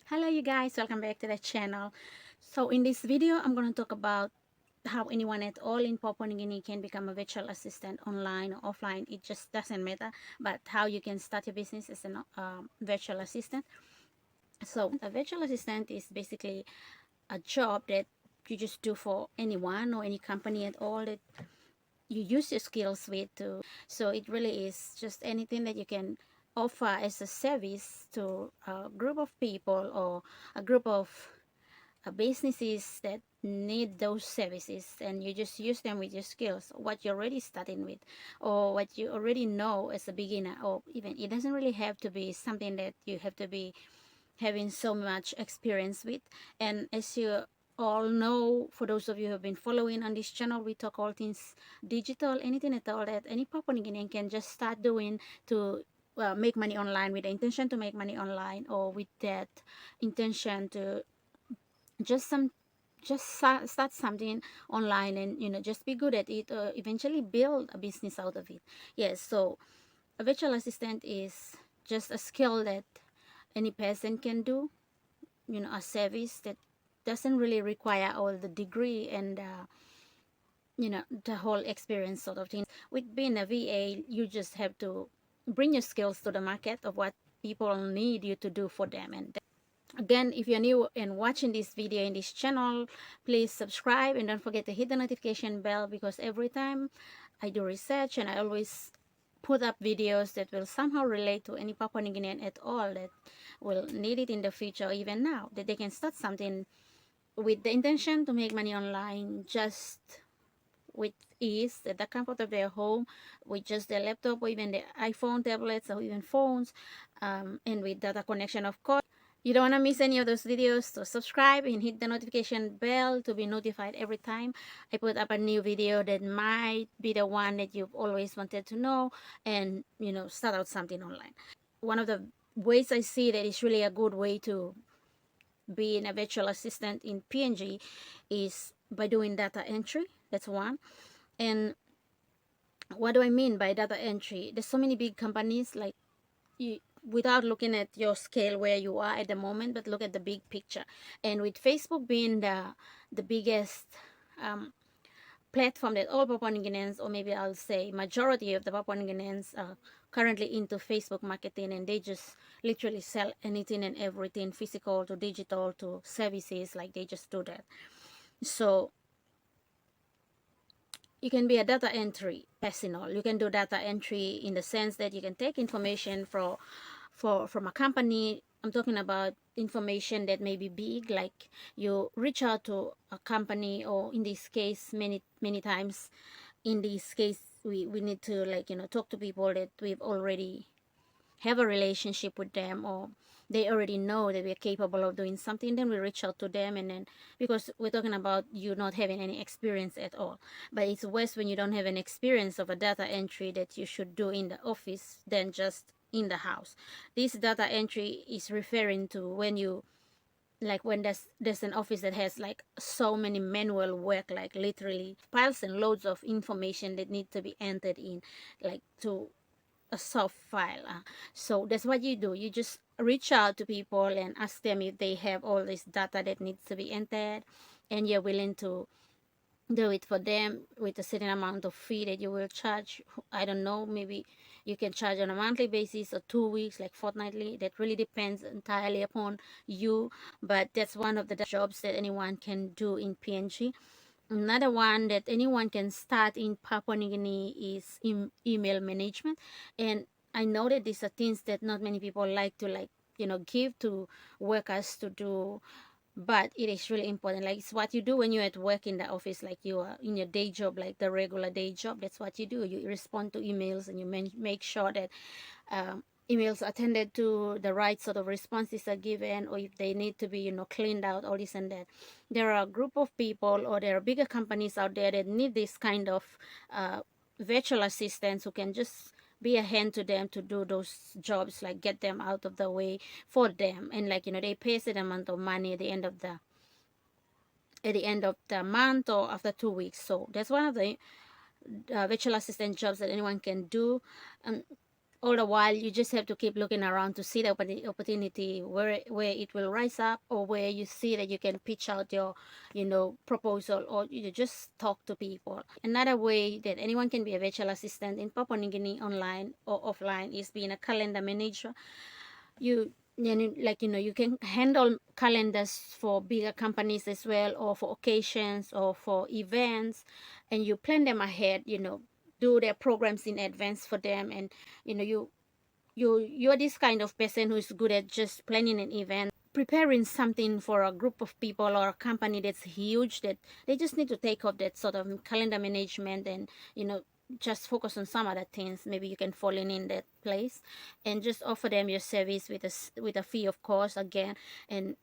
Hello you guys, welcome back to the channel. So in this video I'm going to talk about how anyone at all in Papua New Guinea can become a virtual assistant online or offline. It just doesn't matter, but how you can start your business as a virtual assistant. So a virtual assistant is basically a job that you just do for anyone or any company at all that you use your skills with to. So it really is just anything that you can offer as a service to a group of people or a group of businesses that need those services, and you just use them with your skills, what you're already starting with or what you already know as a beginner. Or even it doesn't really have to be something that you have to be having so much experience with. And as you all know, for those of you who have been following on this channel, we talk all things digital, anything at all that any Papua New Guinean can just start doing to make money online, with the intention to make money online, or with that intention to just some start something online, and just be good at it, or eventually build a business out of it. Yes, so a virtual assistant is just a skill that any person can do, a service that doesn't really require all the degree and the whole experience sort of thing. With being a VA, you just have to bring your skills to the market of what people need you to do for them. And again, if you're new and watching this video in this channel, please subscribe and don't forget to hit the notification bell, because every time I do research and I always put up videos that will somehow relate to any Papua New Guinean at all that will need it in the future, or even now, that they can start something with the intention to make money online just with ease at the comfort of their home, with just their laptop or even their iPhone tablets or even phones, and with data connection, of course. You don't want to miss any of those videos, so subscribe and hit the notification bell to be notified every time I put up a new video that might be the one that you've always wanted to know, and start out something online. One of the ways I see that is really a good way to be a virtual assistant in PNG is by doing data entry. That's one. And what do I mean by data entry? There's so many big companies, like, without looking at your scale where you are at the moment, but look at the big picture. And with Facebook being the biggest platform that all Papua New Guineans, or maybe I'll say majority of the Papua New Guineans, are currently into Facebook marketing, and they just literally sell anything and everything, physical to digital to services, like they just do that. So you can be a data entry personal. You can do data entry in the sense that you can take information from a company. I'm talking about information that may be big, like you reach out to a company, or in this case, many times in this case, we need to, like, talk to people that we've already have a relationship with them, or they already know that we're capable of doing something. Then we reach out to them, and then, because we're talking about you not having any experience at all, but it's worse when you don't have an experience of a data entry that you should do in the office than just in the house. This data entry is referring to when you, like, when there's an office that has like so many manual work, like literally piles and loads of information that need to be entered in, like, to a soft file. So that's what you do. You just reach out to people and ask them if they have all this data that needs to be entered, and you're willing to do it for them with a certain amount of fee that you will charge. I don't know, maybe you can charge on a monthly basis, or 2 weeks, like fortnightly. That really depends entirely upon you, but that's one of the jobs that anyone can do in PNG. Another one that anyone can start in Papua New Guinea is email management. And I know that these are things that not many people like to, like, give to workers to do, but it is really important. Like, it's what you do when you're at work in the office, like you are in your day job, like the regular day job. That's what you do. You respond to emails, and you make sure that emails are attended to, the right sort of responses are given, or if they need to be cleaned out, all this and that. There are a group of people, or there are bigger companies out there that need this kind of virtual assistants who can just be a hand to them to do those jobs, like get them out of the way for them. And, like, they pay a certain amount of money at the end of the month, or after 2 weeks. So that's one of the virtual assistant jobs that anyone can do. all the while you just have to keep looking around to see the opportunity where it will rise up, or where you see that you can pitch out your proposal, or you just talk to people. Another way that anyone can be a virtual assistant in Papua New Guinea, online or offline, is being a calendar manager. You can handle calendars for bigger companies as well, or for occasions or for events, and you plan them ahead, do their programs in advance for them. And you're this kind of person who's good at just planning an event, preparing something for a group of people or a company that's huge, that they just need to take off that sort of calendar management, and just focus on some other things. Maybe you can fall in that place and just offer them your service with a fee, of course, again, and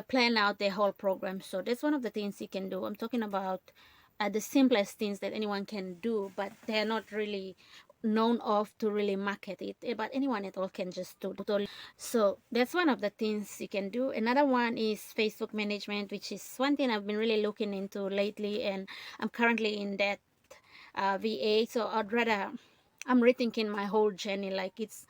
plan out their whole program. So that's one of the things you can do. I'm talking about the simplest things that anyone can do, but they're not really known of to really market it, but anyone at all can just do. So that's one of the things you can do. Another one is Facebook management, which is one thing I've been really looking into lately, and I'm currently in that VA. So I'm rethinking my whole journey. Like it's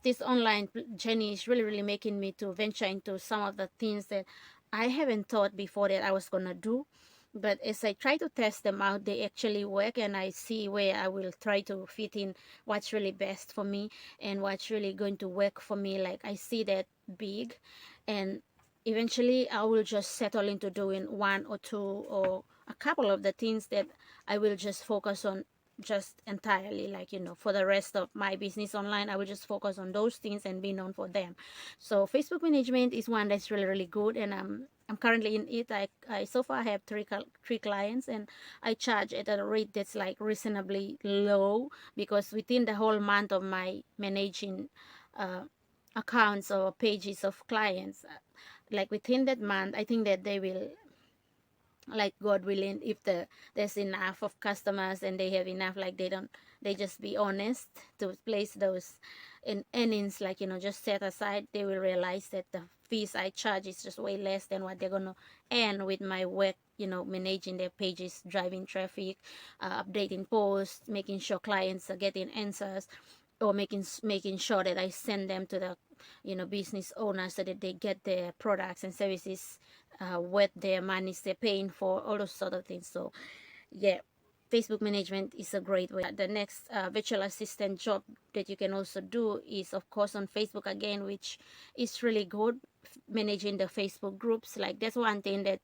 this online journey is really making me to venture into some of the things that I haven't thought before that I was gonna do. But as I try to test them out, they actually work, and I see where I will try to fit in what's really best for me and what's really going to work for me. Like I see that big, and eventually I will just settle into doing one or two or a couple of the things that I will just focus on just entirely. Like, for the rest of my business online, I will just focus on those things and be known for them. So Facebook management is one that's really good, and I'm currently in it. I so far have three clients, and I charge at a rate that's like reasonably low, because within the whole month of my managing accounts or pages of clients, like within that month, I think that they will, like God willing, if there's enough of customers and they have enough, like they just be honest to place those in earnings, like just set aside, they will realize that the fees I charge is just way less than what they're gonna earn with my work, managing their pages, driving traffic, updating posts, making sure clients are getting answers, or making sure that I send them to the business owners so that they get their products and services worth their monies they're paying for, all those sort of things. So yeah, Facebook management is a great way. The next virtual assistant job that you can also do is, of course, on Facebook again, which is really good, managing the Facebook groups. Like that's one thing that,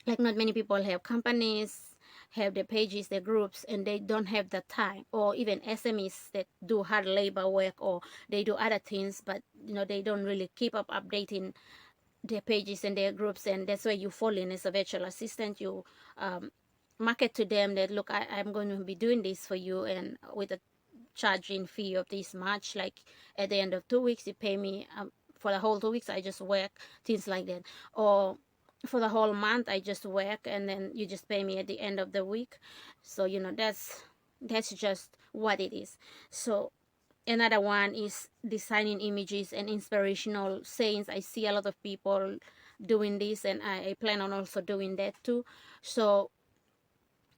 like, not many people have. Companies have their pages, their groups, and they don't have the time, or even SMEs that do hard labor work, or they do other things, but they don't really keep up updating their pages and their groups. And that's where you fall in as a virtual assistant. You market to them that, look, I'm going to be doing this for you, and with a charging fee of this much, like at the end of 2 weeks you pay me, for the whole 2 weeks I just work, things like that. Or for the whole month I just work, and then you just pay me at the end of the week. So that's just what it is. So another one is designing images and inspirational sayings. I see a lot of people doing this, and I plan on also doing that too. So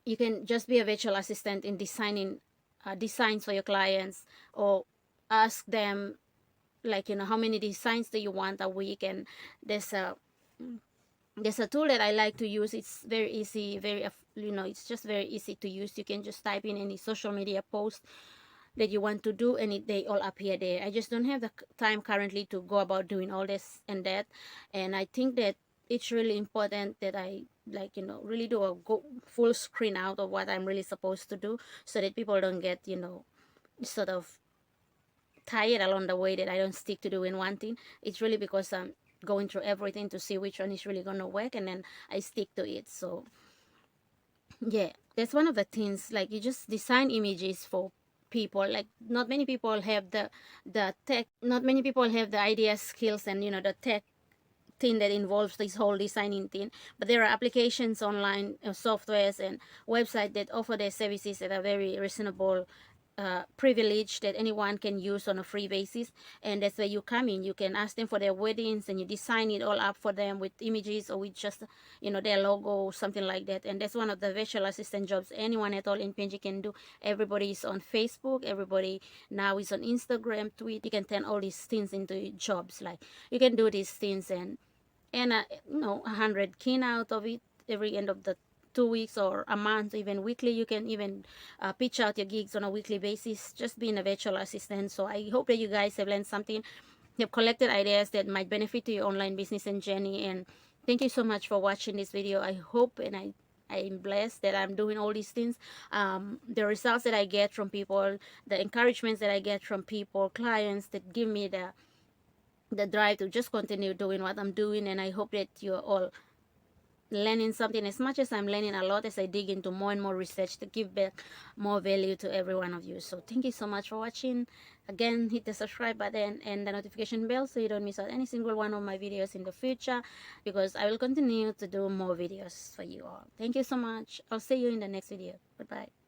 you can just be a virtual assistant in designing designs for your clients, or ask them, like, how many designs do you want a week. And there's a tool that I like to use. It's very easy, it's just very easy to use. You can just type in any social media post that you want to do, and they all appear there. I just don't have the time currently to go about doing all this and that, and I think that it's really important that I, like, really do a full screen out of what I'm really supposed to do, so that people don't get sort of tired along the way, that I don't stick to doing one thing. It's really because I'm going through everything to see which one is really gonna work, and then I stick to it. So yeah, that's one of the things. Like, you just design images for people. Like, not many people have the tech, not many people have the idea, skills, and the tech thing that involves this whole designing thing. But there are applications online, softwares and websites that offer their services at a very reasonable privilege that anyone can use on a free basis, and that's where you come in. You can ask them for their weddings and you design it all up for them with images or with just their logo or something like that. And that's one of the virtual assistant jobs anyone at all in PNG can do. Everybody is on Facebook, everybody now is on Instagram, tweet. You can turn all these things into jobs. Like, you can do these things and 100 kin out of it every end of the 2 weeks or a month, even weekly. You can even pitch out your gigs on a weekly basis, just being a virtual assistant. So I hope that you guys have learned something, have collected ideas that might benefit to your online business and journey. And thank you so much for watching this video. I hope and I'm blessed that I'm doing all these things. The results that I get from people, the encouragements that I get from people, clients that give me the drive to just continue doing what I'm doing. And I hope that you're all learning something as much as I'm learning a lot as I dig into more and more research to give back more value to every one of you. So thank you so much for watching. Again, hit the subscribe button and the notification bell so you don't miss out any single one of my videos in the future, because I will continue to do more videos for you all. Thank you so much. I'll see you in the next video. Goodbye.